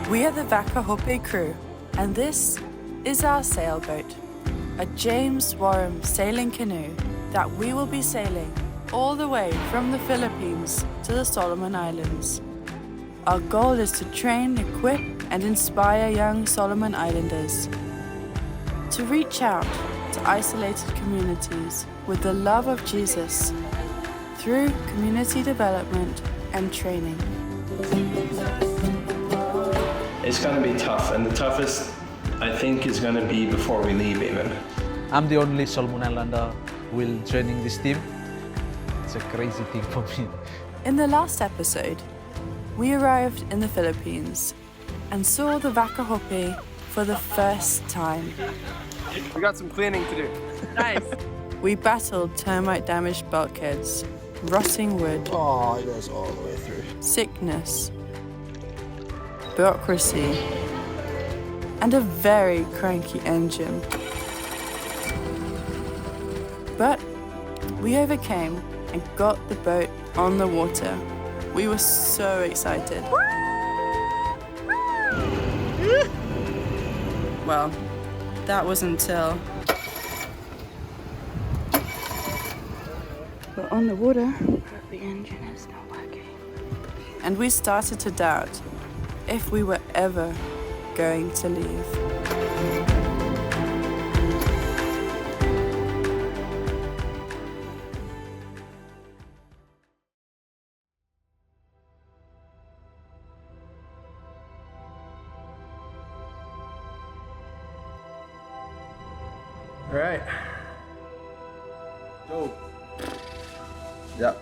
We are the Vaka Hop'e crew, and this is our sailboat, a James Warren sailing canoe that we will be sailing all the way from the Philippines to the Solomon Islands. Our goal is to train, equip, and inspire young Solomon Islanders to reach out to isolated communities with the love of Jesus through community development and training. It's going to be tough, and the toughest, I think, is going to be before we leave even. I'm the only Solomon Islander who will training this team. It's a crazy thing for me. In the last episode, we arrived in the Philippines and saw the Vaka Hop'e for the first time. We got some cleaning to do. Nice. We battled termite-damaged bulkheads, rotting wood. Oh, it goes all the way through. Sickness, bureaucracy, and a very cranky engine. But we overcame and got the boat on the water. We were so excited. Well, that was until we're on the water, but the engine is not working. And we started to doubt if we were ever going to leave. All right. Go. Yeah.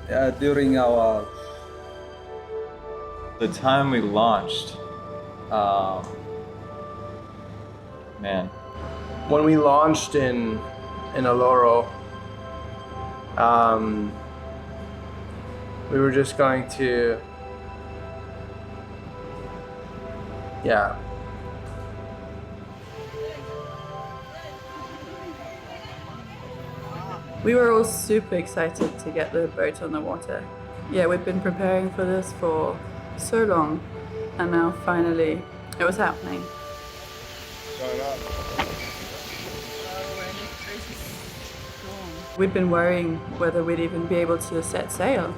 Yeah, during the time we launched, man. When we launched in Oloro, we were just going to, yeah. We were all super excited to get the boat on the water. Yeah, we'd been preparing for this for so long, and now finally it was happening. We'd been worrying whether we'd even be able to set sail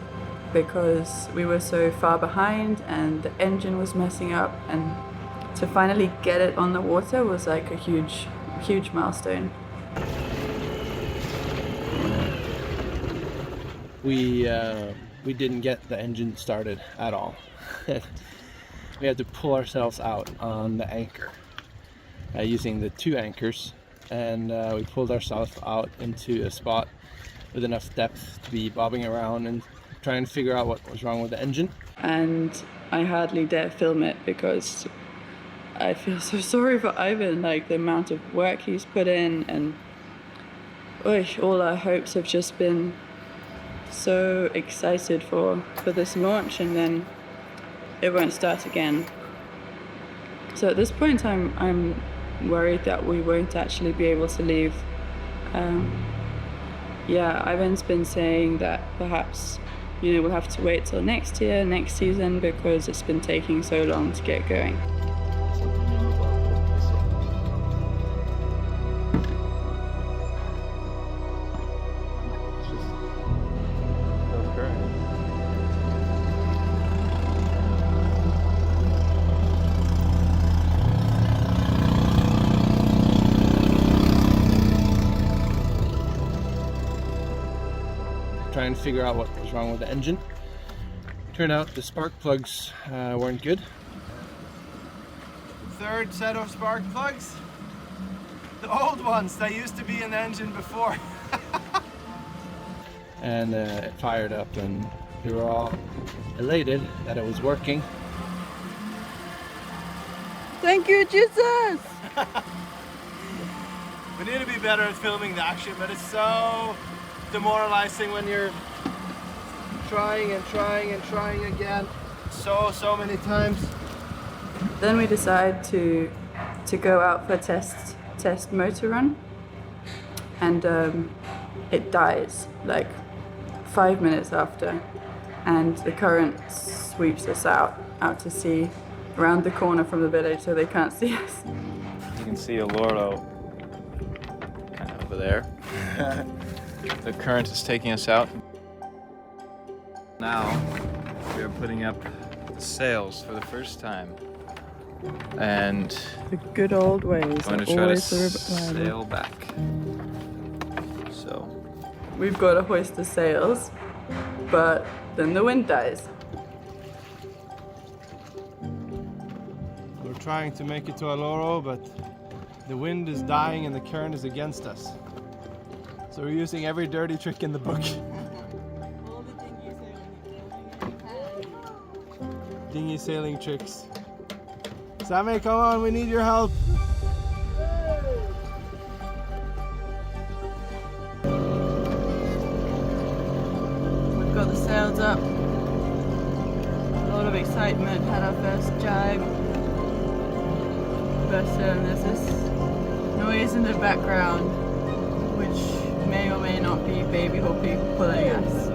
because we were so far behind and the engine was messing up, and to finally get it on the water was like a huge milestone. We didn't get the engine started at all. We had to pull ourselves out on the anchor using the 2 anchors, and we pulled ourselves out into a spot with enough depth to be bobbing around and trying to figure out what was wrong with the engine. And I hardly dare film it because I feel so sorry for Ivan, like the amount of work he's put in, and all our hopes have just been so excited for this launch, and then it won't start again. So at this point I'm worried that we won't actually be able to leave. Ivan's been saying that perhaps we'll have to wait till next season, because it's been taking so long to get going. Trying to figure out what was wrong with the engine. Turned out the spark plugs weren't good. Third set of spark plugs. The old ones that used to be in the engine before. And it fired up, and we were all elated that it was working. Thank you, Jesus! We need to be better at filming the action, but it's so demoralizing when you're trying and trying and trying again so many times. Then we decide to go out for a test motor run, and it dies like 5 minutes after. and the current sweeps us out to sea, around the corner from the village so they can't see us. You can see Oloro kind of over there. The current is taking us out. Now we are putting up the sails for the first time. And The good old ways I'm going to try to sail back. So We've got to hoist the sails, but then the wind dies. We're trying to make it to Oloro, but the wind is dying and the current is against us. So we're using every dirty trick in the book. Dinghy sailing tricks. Sammy, come on, we need your help. We've got the sails up. A lot of excitement. Had our first jibe. First sail, and there's this noise in the background, which may or may not be Baby Hop'e pulling us.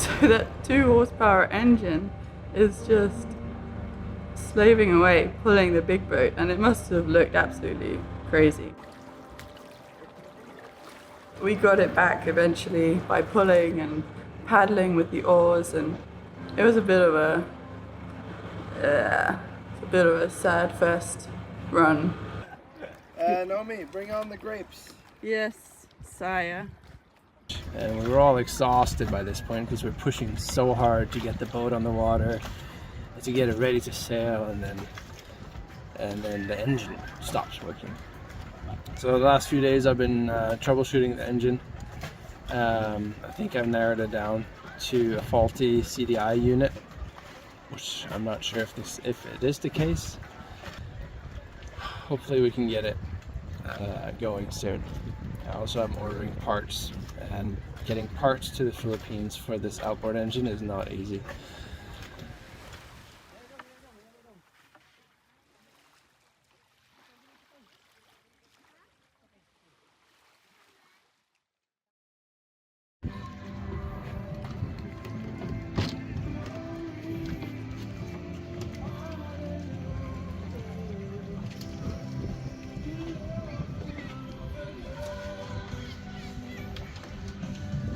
So that 2 horsepower engine is just slaving away, pulling the big boat, and it must have looked absolutely crazy. We got it back eventually by pulling and paddling with the oars, and it was a bit of a sad first run. Naomi, bring on the grapes. Yes, sire. And we were all exhausted by this point because we're pushing so hard to get the boat on the water and to get it ready to sail, and then the engine stops working. So the last few days I've been troubleshooting the engine. I think I've narrowed it down to a faulty CDI unit, which I'm not sure if it is the case. Hopefully we can get it going soon. Also, I'm ordering parts, and getting parts to the Philippines for this outboard engine is not easy.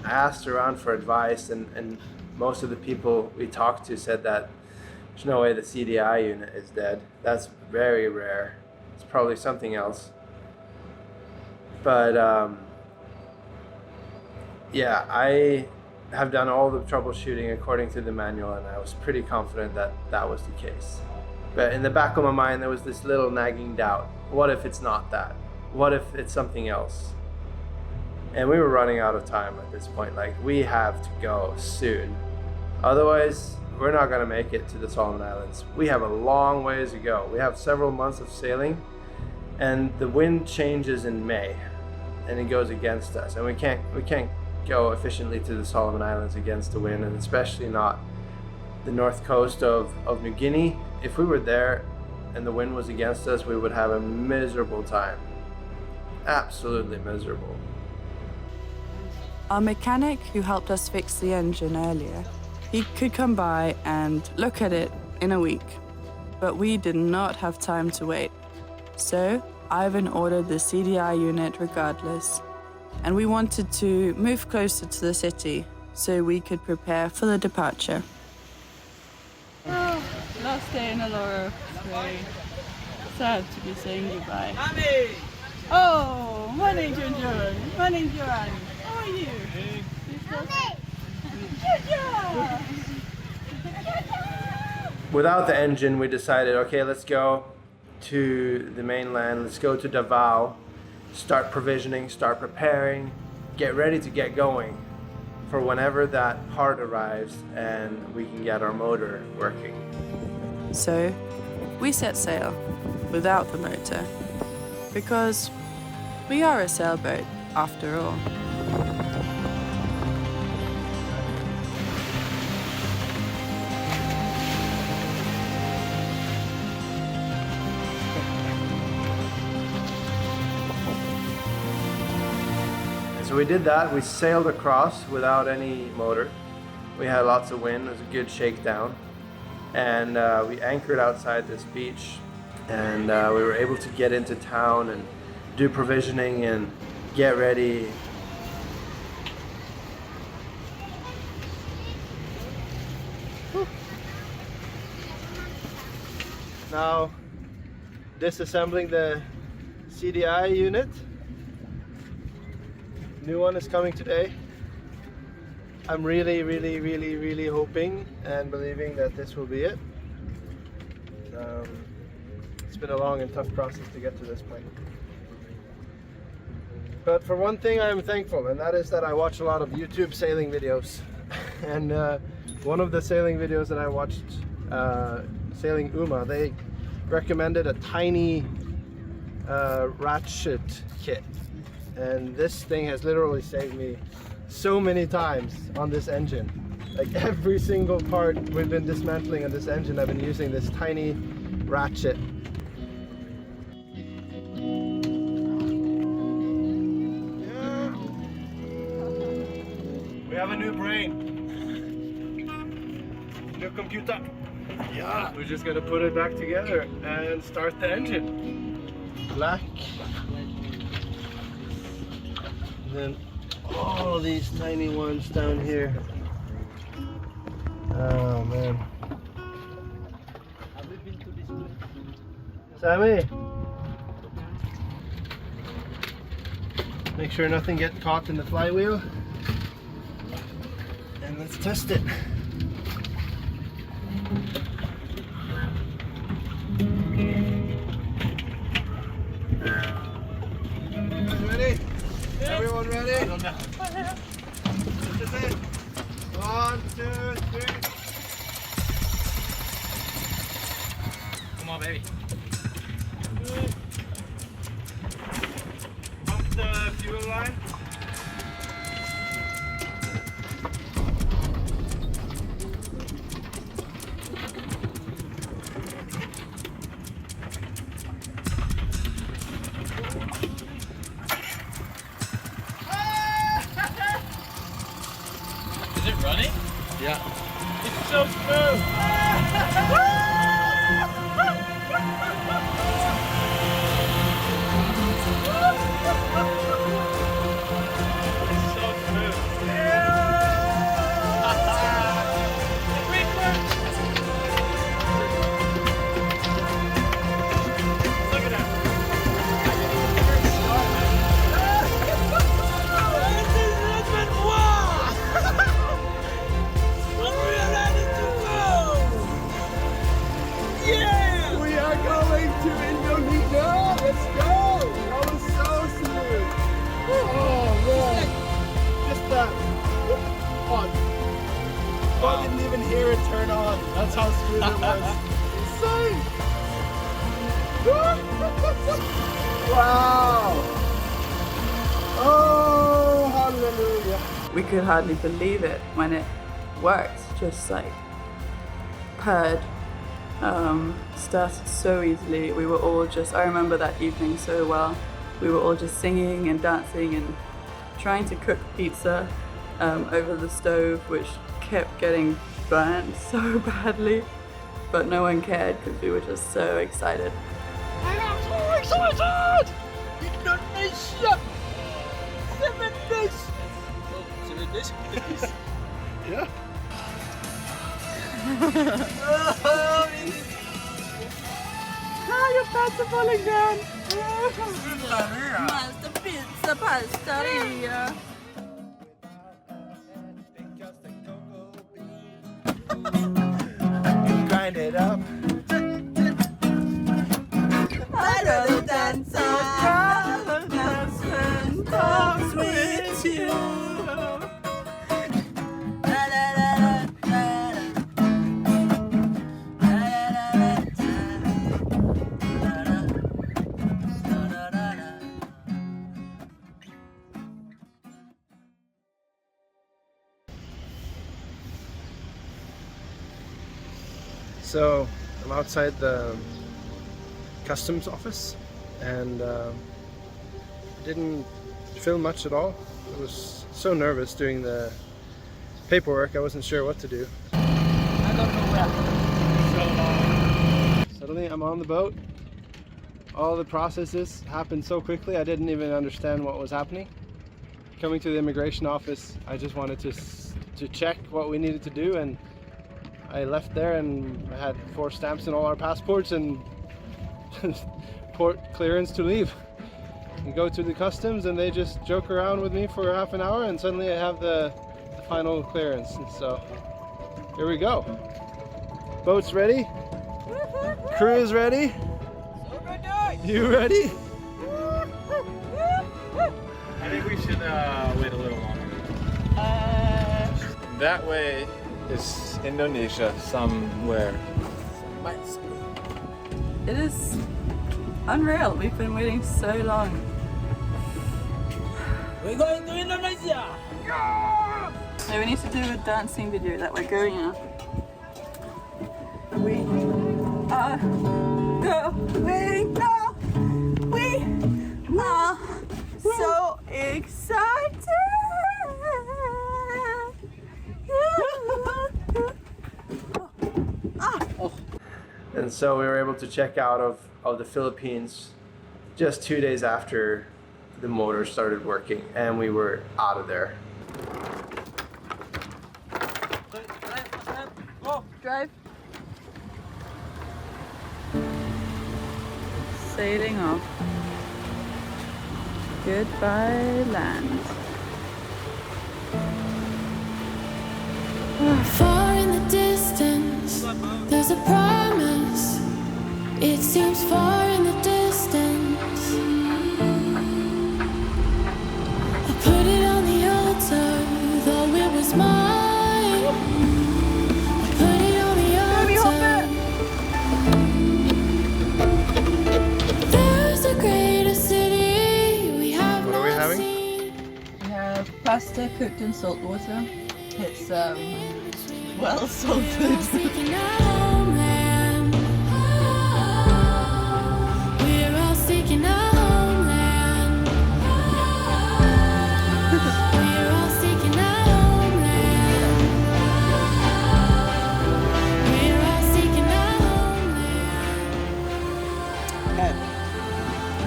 I asked around for advice, and most of the people we talked to said that there's no way the CDI unit is dead. That's very rare. It's probably something else. But yeah, I have done all the troubleshooting according to the manual, and I was pretty confident that that was the case. But in the back of my mind, there was this little nagging doubt. What if it's not that? What if it's something else? And we were running out of time at this point. Like, we have to go soon. Otherwise, we're not gonna make it to the Solomon Islands. We have a long ways to go. We have several months of sailing, and the wind changes in May, and it goes against us. And we can't go efficiently to the Solomon Islands against the wind, and especially not the north coast of New Guinea. If we were there and the wind was against us, we would have a miserable time. Absolutely miserable. Our mechanic who helped us fix the engine earlier, he could come by and look at it in a week, but we did not have time to wait. So Ivan ordered the CDI unit regardless, and we wanted to move closer to the city so we could prepare for the departure. Oh, last day in Oloro. It's very sad to be saying goodbye. Oh, morning, Junjun. Morning, Joran. How are you? Without the engine, we decided, okay, let's go to the mainland. Let's go to Davao, start provisioning, start preparing, get ready to get going for whenever that part arrives and we can get our motor working. So we set sail without the motor because we are a sailboat after all. So we did that. We sailed across without any motor. We had lots of wind. It was a good shakedown. And we anchored outside this beach, and we were able to get into town and do provisioning and get ready. Now disassembling the CDI unit. New one is coming today. I'm really hoping and believing that this will be it. It's been a long and tough process to get to this point. But for one thing I'm thankful, and that is that I watch a lot of YouTube sailing videos. And one of the sailing videos that I watched, Sailing Uma, they recommended a tiny ratchet kit. And this thing has literally saved me so many times on this engine. Like every single part we've been dismantling on this engine, I've been using this tiny ratchet. Yeah. We have a new brain. New computer. Yeah. We're just gonna put it back together and start the engine. Black. And then all these tiny ones down here. Oh man. Have you been to this place? Sammy! Make sure nothing gets caught in the flywheel. And let's test it. Ready? Everyone ready? I don't know. This is it. 1, 2, 3. Come on, baby. Pump the fuel line. Is it running? Yeah. It's so smooth. It's so smooth. Look at that. We are going to Indonesia. Let's go. That was so smooth. Oh man. Just that on. I didn't even hear it turn on. That's how smooth it was. Insane. Wow. Oh, hallelujah. We could hardly believe it when it worked, just like purred, started so easily. We were all just, I remember that evening so well. We were all just singing and dancing and trying to cook pizza over the stove, which kept getting burnt so badly, but no one cared because we were just so excited. I am so excited! Indonesia! 7 days! Oh, 7 days? Yeah. Ah, your pants are falling down! Pasta, pizza, pastaria! Grind it up. I'd rather dance and talk with you. So I'm outside the customs office and didn't film much at all. I was so nervous doing the paperwork, I wasn't sure what to do. I don't know where. Suddenly I'm on the boat. All the processes happened so quickly, I didn't even understand what was happening. Coming to the immigration office, I just wanted to check what we needed to do, and I left there and I had 4 stamps in all our passports and port clearance to leave. You go to the customs and they just joke around with me for half an hour, and suddenly I have the final clearance. And so here we go. Boat's ready. Crew is ready. You ready? I think we should wait a little longer. That way is Indonesia somewhere. It is unreal. We've been waiting so long. We're going to Indonesia. So we need to do a dancing video that we're going on. We are going now. We are so excited. And so we were able to check out of the Philippines just 2 days after the motor started working, and we were out of there. Drive. Sailing off. Goodbye, land. Far in the distance, there's a promise. It seems far in the distance. I put it on the altar, though it was mine. I put it on the altar. There's a greater city we have What are we not having? seen. We have pasta cooked in salt water. It's well salted. Seeking our homeland. We're all seeking our homeland. We're all seeking our homeland. We're all seeking our homeland.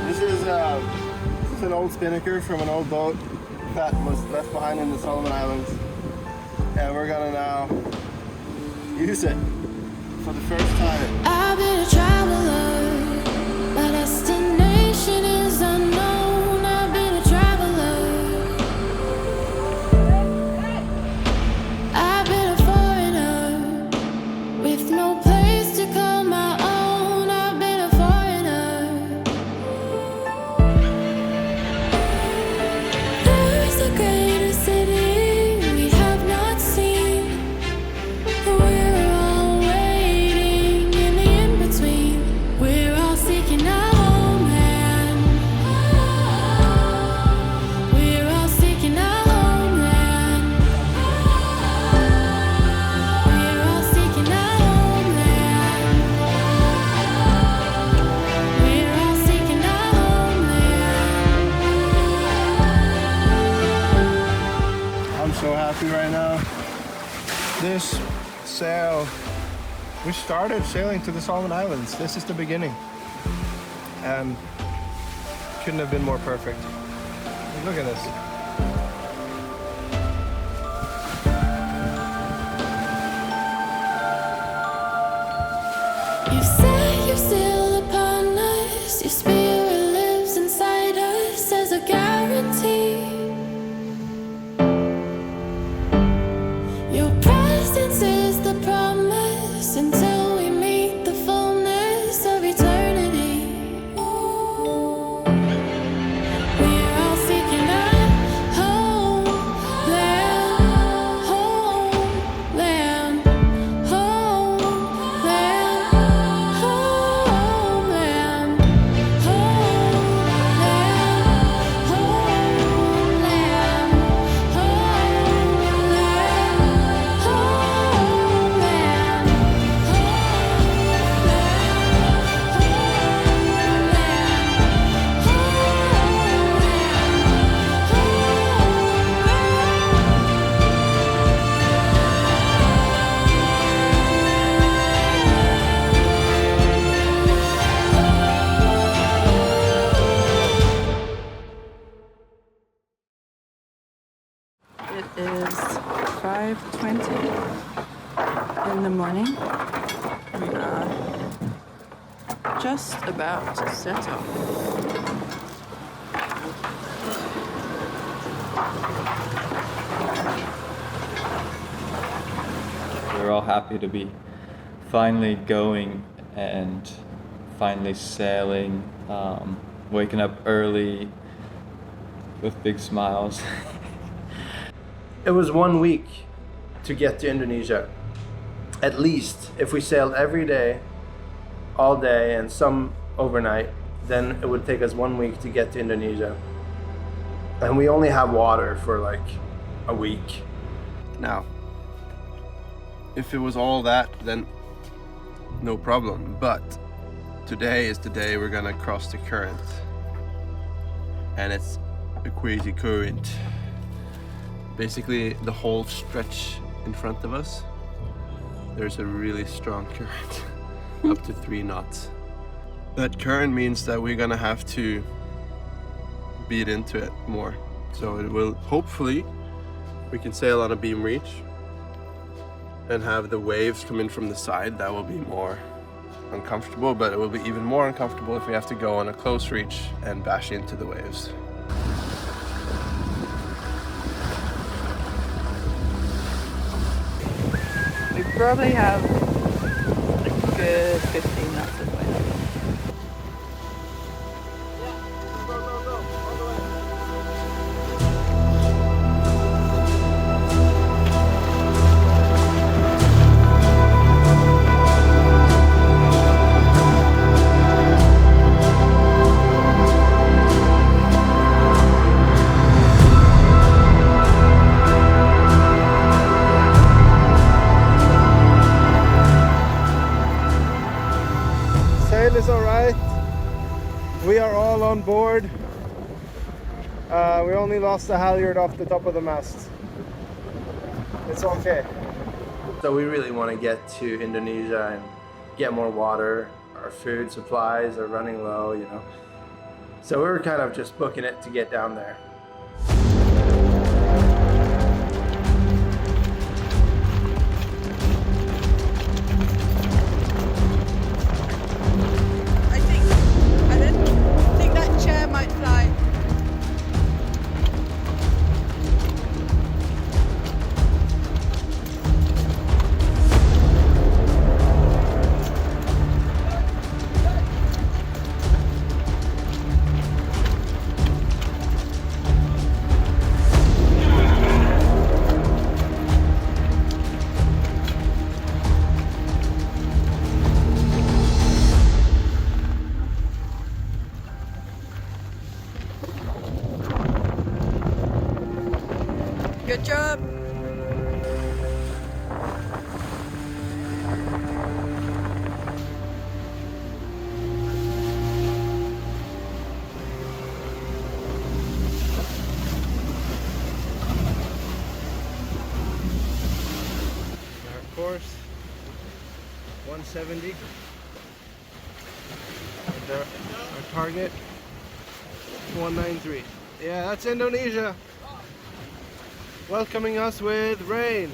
This is an old spinnaker from an old boat that was left behind in the Solomon Islands. And we're gonna now use it for the first time. I've been a traveler. My destination is unknown. I've been a traveler. I've been a foreigner with no place to call my own. I've been a foreigner. There's a greater city we have not seen. We're all waiting in the in-between. We're all seeking our homeland. We're all seeking our homeland. We're all seeking our homeland. We're all seeking our homeland. I'm so happy right now. This sail, we started sailing to the Solomon Islands. This is the beginning. And couldn't have been more perfect. Look at this. You say you're still upon us. Your spirit lives inside us as a guarantee. Your presence is the promise until we meet the fullness of eternity. We're all seeking our in the morning. We are just about to set off. We're all happy to be finally going and finally sailing, waking up early with big smiles. It was 1 week to get to Indonesia. At least if we sailed every day, all day, and some overnight, then it would take us 1 week to get to Indonesia. And we only have water for like a week. Now, if it was all that, then no problem. But today is the day we're gonna cross the current. And it's a crazy current. Basically, the whole stretch in front of us, there's a really strong current, up to 3 knots. That current means that we're gonna have to beat into it more. So it will, hopefully, we can sail on a beam reach and have the waves come in from the side. That will be more uncomfortable, but it will be even more uncomfortable if we have to go on a close reach and bash into the waves. We probably have a good 15 knots of wind. Sail is all right. We are all on board. We only lost the halyard off the top of the mast. It's okay. So we really want to get to Indonesia and get more water. Our food supplies are running low, you know. So we were kind of just booking it to get down there. I think that chair might fly. Good job. Our course, 170. And our target, 193. Yeah, that's Indonesia. Welcoming us with rain.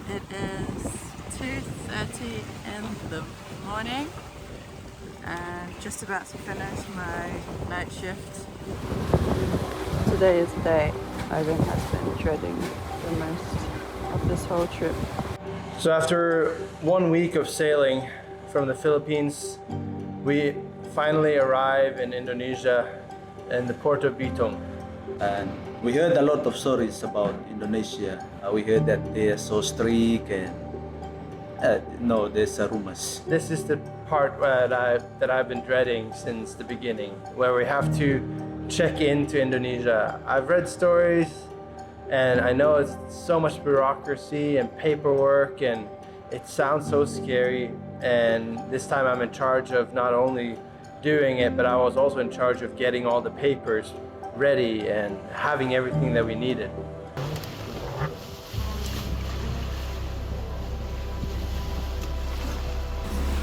It is 2:30 in the morning and just about to finish my night shift. Today is the day Ivan has been dreading the most of this whole trip. So after 1 week of sailing from the Philippines, we finally arrive in Indonesia in the port of Bitung. And we heard a lot of stories about Indonesia. We heard that they are so strict and no, there's rumors. This is the part that I've been dreading since the beginning, where we have to check into Indonesia. I've read stories and I know it's so much bureaucracy and paperwork and it sounds so scary. And this time I'm in charge of not only doing it, but I was also in charge of getting all the papers ready and having everything that we needed.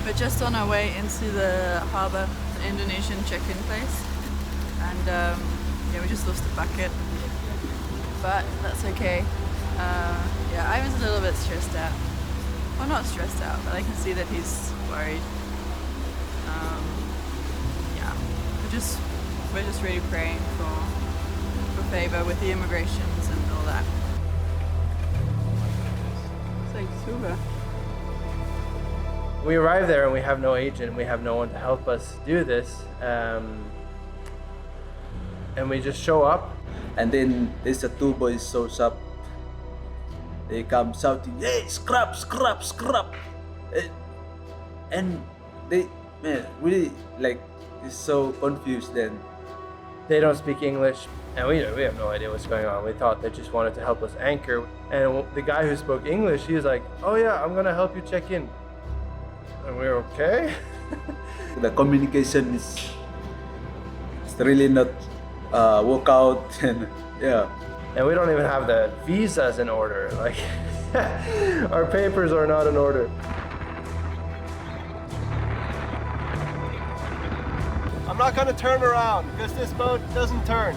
We're just on our way into the harbour, the Indonesian check-in place, and Yeah, we just lost a bucket, but that's okay. Yeah, Ivan's a little bit stressed out. Well, not stressed out, but I can see that he's worried. Yeah, we're just really praying for favor with the immigrations and all that. Thanks, super. We arrive there and we have no agent, we have no one to help us do this, and we just show up. And then there's a two boys shows up. They come shouting, "Hey, scrap, scrap, scrap!" And they, man, really like is so confused. Then They don't speak English, and we have no idea what's going on. We thought they just wanted to help us anchor. And the guy who spoke English, he was like, "Oh yeah, I'm gonna help you check in." And we were okay. the communication is it's really not work out, and yeah. And we don't even have the visas in order. Like, our papers are not in order. I'm not gonna turn around because this boat doesn't turn.